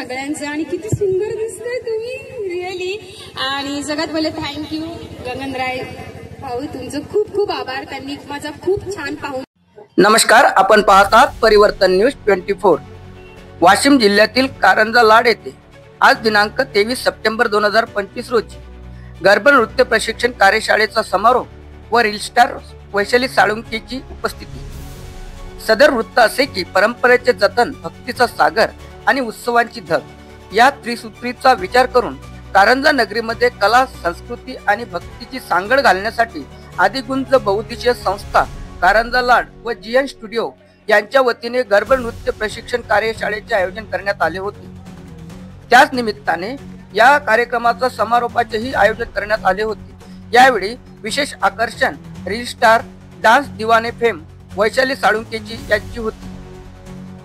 सगळ्यांचं आणि किती सुंदर दिसतंय तुम्ही रिअली. आणि सगळ्यात पहिले थँक्यू गगनराय भाऊ, तुमचं खूप खूप आभार. त्यांनी माझा खूप छान पाहून. नमस्कार, आपण पाहतात परिवर्तन न्यूज 24. वाशिम जिल्ह्यातील कारंजा लाड येथे आज दिनांक 23 सप्टेंबर 2025 रोजी गर्भ नृत्य प्रशिक्षण कार्यशाळेचा समारोप व रील स्टार वैशाली साळुंकेची उपस्थिती. सदर वृत्त असे की परंपरेचे जतन, भक्तीचा सागर आणि उत्सवांची धग या त्रिसूत्रीचा विचार करून कारंजा नगरीमध्ये कला, संस्कृती आणि भक्तीची सांगड घालण्यासाठी आदिगुंज बहुउद्देशीय संस्था कारंजा लाड व जीएन स्टुडिओ यांच्या वतीने गर्भ नृत्य प्रशिक्षण कार्यशाळेचे आयोजन करण्यात आले होते. त्याच निमित्ताने या कार्यक्रमाचा समारोपाचेही आयोजन करण्यात आले होते. यावेळी विशेष आकर्षण reel star, dance Deewane fame Vaishali साळुंकेची यांची होती.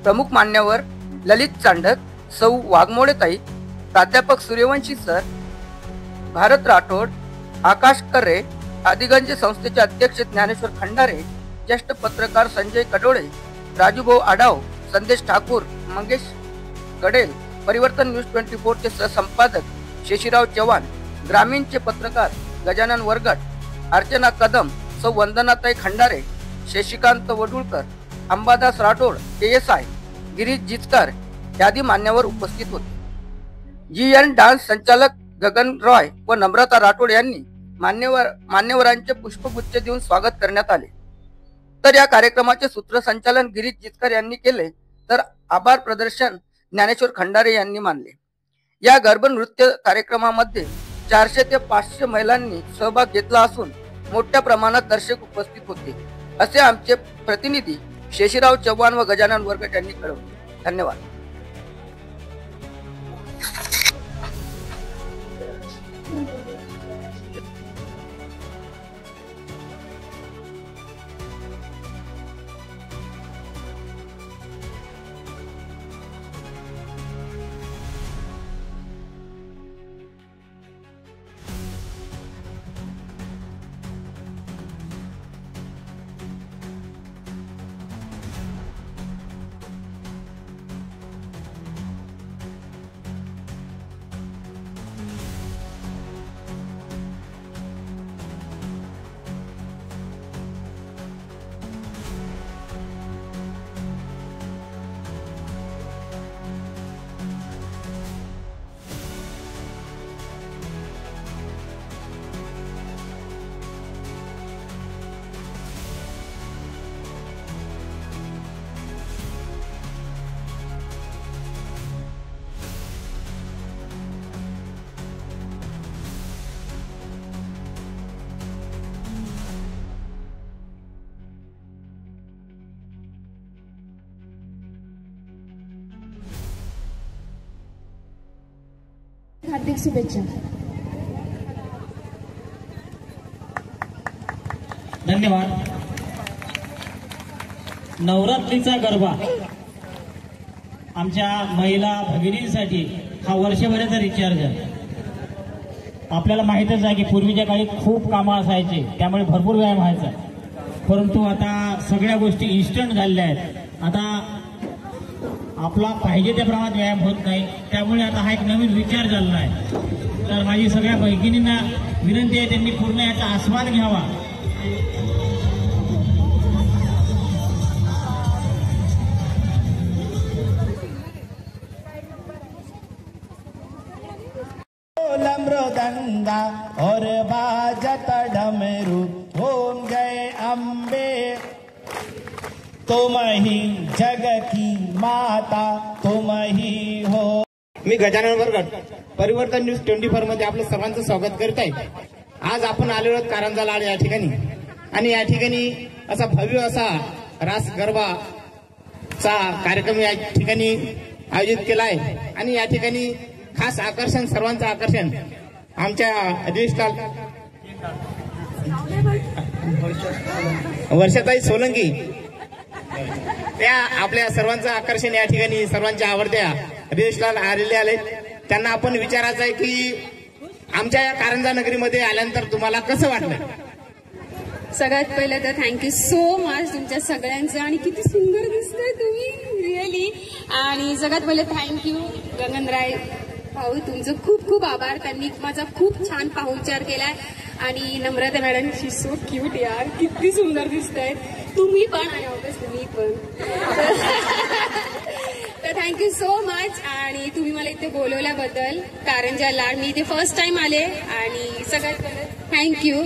प्रमुख मान्यवर ललित चांडक, सौ वाघमोडेताई, प्राध्यापक सूर्यवंशी सर, भारत राठोड, आकाश कर्रे, आदिगंज संस्थेचे अध्यक्ष ज्ञानेश्वर खंडारे, ज्येष्ठ पत्रकार संजय कडोळे, राजूभाऊ आडाव, संदेश ठाकूर, मंगेश गडेल, परिवर्तन न्यूज 24 चे सहसंपादक शेषीराव चव्हाण, ग्रामीणचे पत्रकार गजानन वरगट, अर्चना कदम, सौ वंदनाताई खंडारे, शशिकांत वडुळकर, अंबादास राठोड, ASI, गिरीश जिचकर आदी मान्यवर उपस्थित होते. जीएन डान्स संचालक गगन रॉय व नम्रता राठोड यांनी मान्यवरांचे पुष्पगुच्छ देऊन स्वागत करण्यात आले. तर या कार्यक्रमाचे सूत्रसंचालन गिरीश जिचकर यांनी केले, तर आभार प्रदर्शन ज्ञानेश्वर खंडारे यांनी मानले. या गर्भ नृत्य कार्यक्रमामध्ये 400 ते 500 महिलांनी सहभाग घेतला असून मोठ्या प्रमाणात दर्शक उपस्थित होते, असे आमचे प्रतिनिधी शेषीराव चव्हाण व गजानन वरगट यांनी कळवले. धन्यवाद. हार्दिक शुभेच्छा. धन्यवाद. नवरात्रीचा गरबा आमच्या महिला भगिनींसाठी हा वर्षभराचा रिचार्ज आहे. आपल्याला माहितच आहे की पूर्वीच्या काळी खूप कामं असायचे, त्यामुळे भरपूर व्यायाम व्हायचा. परंतु आता सगळ्या गोष्टी इन्स्टंट झालेल्या आहेत. आता आपला पाहिजे त्या प्रमाणात व्यायाम होत नाही, त्यामुळे आता हा एक नवीन विचार झालेला आहे. तर माझी सगळ्या भगिनींना विनंती आहे, त्यांनी पूर्ण याचा आस्वाद घ्यावा. मृदंगा और बाजत डमरू, ओम जय अम्बे तुम ही जग की माता, तुम ही हो. मी गजानन वरगट, परिवर्तन न्यूज 24 मध्ये आपलं सर्वांचं स्वागत करत आहे. आज आपण आलेलो आहोत कारंजा लाड या ठिकाणी, आणि या ठिकाणी असा भव्य असा रास गरबाचा कार्यक्रम या ठिकाणी आयोजित केला आहे. आणि या ठिकाणी खास आकर्षण, सर्वांचं आकर्षण आमच्या रजिस्ट्रार वर्षाताई सोलंकी, त्या आपल्या सर्वांचं आकर्षण या ठिकाणी सर्वांच्या आवडत्या रजिस्ट्रार आले. त्यांना आपण विचारायचं आहे की आमच्या या कारंजा नगरीमध्ये आल्यानंतर तुम्हाला कसं वाटलं? सगळ्यात पहिले तर थँक्यू सो मच तुमच्या सगळ्यांचं. आणि किती सुंदर दिसतंय तुम्ही. रिअली. आणि सगळ्यात पहिले थँक्यू गगनराय भाऊ, तुमचं खूप खूप आभार. त्यांनी माझा खूप छान पाहुणचार केलाय. आणि नम्रता मॅडम, शी सो क्यूट यार, किती सुंदर दिसताय तुम्ही पण आणि ऑब्वियसली मी पण. तर थँक्यू सो मच. आणि तुम्ही मला इथे बोलवल्याबद्दल कारंजा लाड, मी इथे फर्स्ट टाइम आले आणि सगळ्यात पहिले थँक्यू.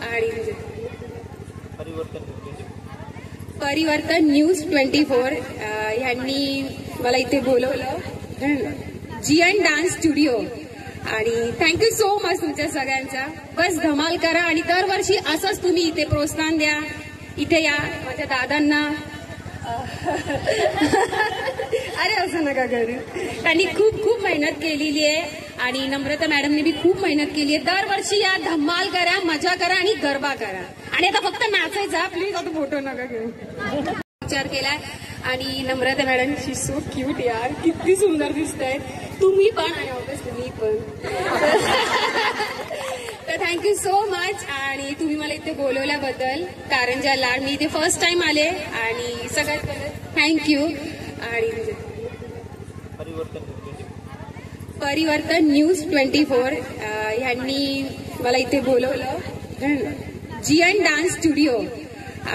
आणि परिवर्तन न्यूज 24 यांनी मला इथे बोलवलं, जीएन डान्स स्टुडिओ. आणि थँक्यू सो मच तुमच्या सगळ्यांचा. बस धमाल करा आणि दरवर्षी असंच तुम्ही इथे प्रोत्साहन द्या. इथे या माझ्या दादांना. अरे असं नका करू, त्यांनी खूप खूप मेहनत केलेली आहे. आणि नम्रता मॅडमने बी खूप मेहनत केली आहे. दरवर्षी या, धमाल करा, मजा करा आणि गरबा करा. आणि आता फक्त नाचायचा, प्लीज आता फोटो नका घेऊ. विचार केलाय. आणि नम्रता मॅडम, शी सो क्यूट यार, किती सुंदर दिसताय तुम्ही पण आणि ऑब्वियसली मी पण. तर थँक्यू सो मच. आणि तुम्ही मला इथे बोलवल्याबद्दल कारंजा लाड, मी इथे फर्स्ट टाइम आले आणि सगळ्यात पहिले थँक्यू. आणि परिवर्तन न्यूज 24 यांनी मला इथे बोलवलं, जीएन डान्स स्टुडिओ.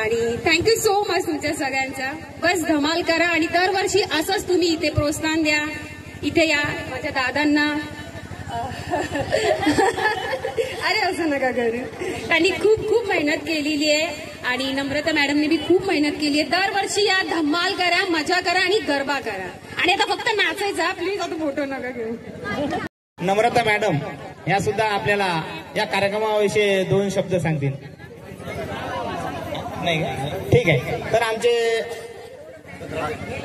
आणि थँक्यू सो मच तुमच्या सगळ्यांचा. बस धमाल करा आणि दरवर्षी असंच तुम्ही इथे प्रोत्साहन द्या. इथे या माझ्या दादांना. अरे असं नका करू, त्यांनी खूप खूप मेहनत केलेली आहे. आणि नम्रता मॅडमने बी खूप मेहनत केली आहे. दरवर्षी या, धमाल करा, मजा करा आणि गरबा करा. आणि आता फक्त नाचायचा, प्लीज आता फोटो नका घेऊ. नम्रता मॅडम या सुद्धा आपल्याला या कार्यक्रमाविषयी 2 शब्द सांगतील. नाही का? ठीक आहे. तर आमचे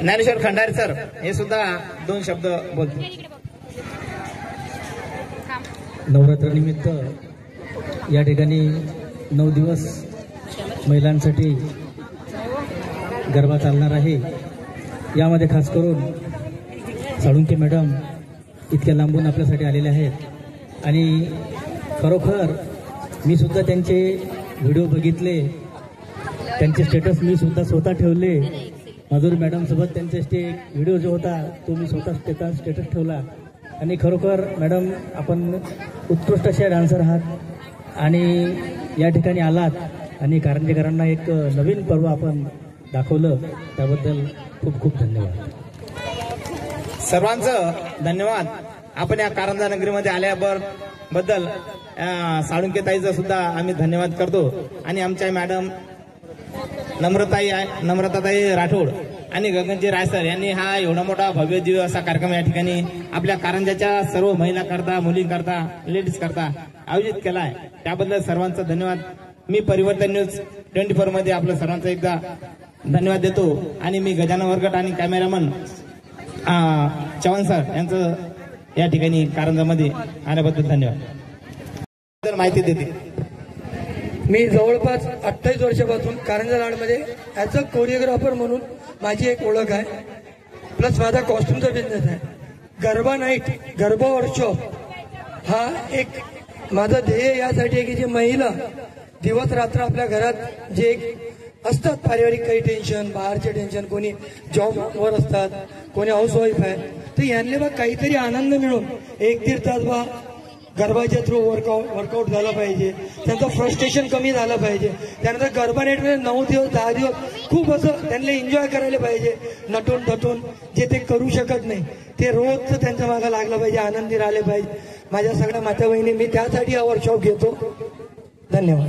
ज्ञानेश्वर खंडारे सर हे सुद्धा 2 शब्द बोलतील. नवरात्रानिमित्त या ठिकाणी 9 दिवस महिलांसाठी गरबा चालणार आहे. यामध्ये खास करून साळुंके मॅडम इतक्या लांबून आपल्यासाठी आलेले आहेत. आणि खरोखर मी सुद्धा त्यांचे व्हिडिओ बघितले, त्यांचे स्टेटस मी सुद्धा स्वतः ठेवले. माधुरी मॅडम सोबत त्यांचा व्हिडिओ जो होता तो मी स्वतः स्टेटस ठेवला. आणि खरोखर मॅडम आपण उत्कृष्ट असे डान्सर आहात आणि या ठिकाणी आलात आणि कारंजेकरांना एक नवीन पर्व आपण दाखवलं, त्याबद्दल खूप खूप धन्यवाद. सर्वांचं धन्यवाद. आपण या कारंजा नगरीमध्ये आल्याबद्दल साळुंकेताईचा सुद्धा आम्ही धन्यवाद करतो. आणि आमच्या मॅडम नम्रताताई राठोड आणि गगनजी रायसर यांनी हा एवढा मोठा भव्य दिव्य असा कार्यक्रम या ठिकाणी आपल्या कारंजाच्या सर्व महिला करता, मुलींकरता, लेडीज करता आयोजित केला आहे. त्याबद्दल सर्वांचा धन्यवाद. मी परिवर्तन न्यूज 24 मध्ये आपल्या सर्वांचा एकदा धन्यवाद देतो. आणि मी गजानन वरगट आणि कॅमेरामन चव्हाण सर यांचं या ठिकाणी कारंजामध्ये आल्याबद्दल धन्यवाद. माहिती देते. मी जवळपास 28 वर्षापासून कारंजा लाडमध्ये ॲज अ कोरिओग्राफर म्हणून माझी एक ओळख आहे. प्लस माझा कॉस्ट्युमचा बिझनेस आहे. गरबा नाईट, गरबा वर्कशॉप हा एक माझं ध्येय यासाठी आहे की जे महिला दिवस रात्र आपल्या घरात जे असतात पारिवारिक काही टेन्शन, बाहेरचे टेन्शन, कोणी जॉबवर असतात, कोणी हाऊसवाईफ आहे, तर यांना बा काहीतरी आनंद मिळून 1-1.5 तास बा गरबाच्या थ्रू वर्कआउट झालं पाहिजे, त्यांचं फ्रस्ट्रेशन कमी झालं पाहिजे. त्यानंतर गरबा नेटमध्ये 9 दिवस 10 दिवस खूप असं त्यांना एन्जॉय करायला पाहिजे. नटून थटून जे ते करू शकत नाही ते रोजचं त्यांच्या मागं लागलं पाहिजे, आनंदी राहिले पाहिजे. माझ्या सगळ्या माता बहिणी, मी त्यासाठी हा वर्कशॉप घेतो. धन्यवाद.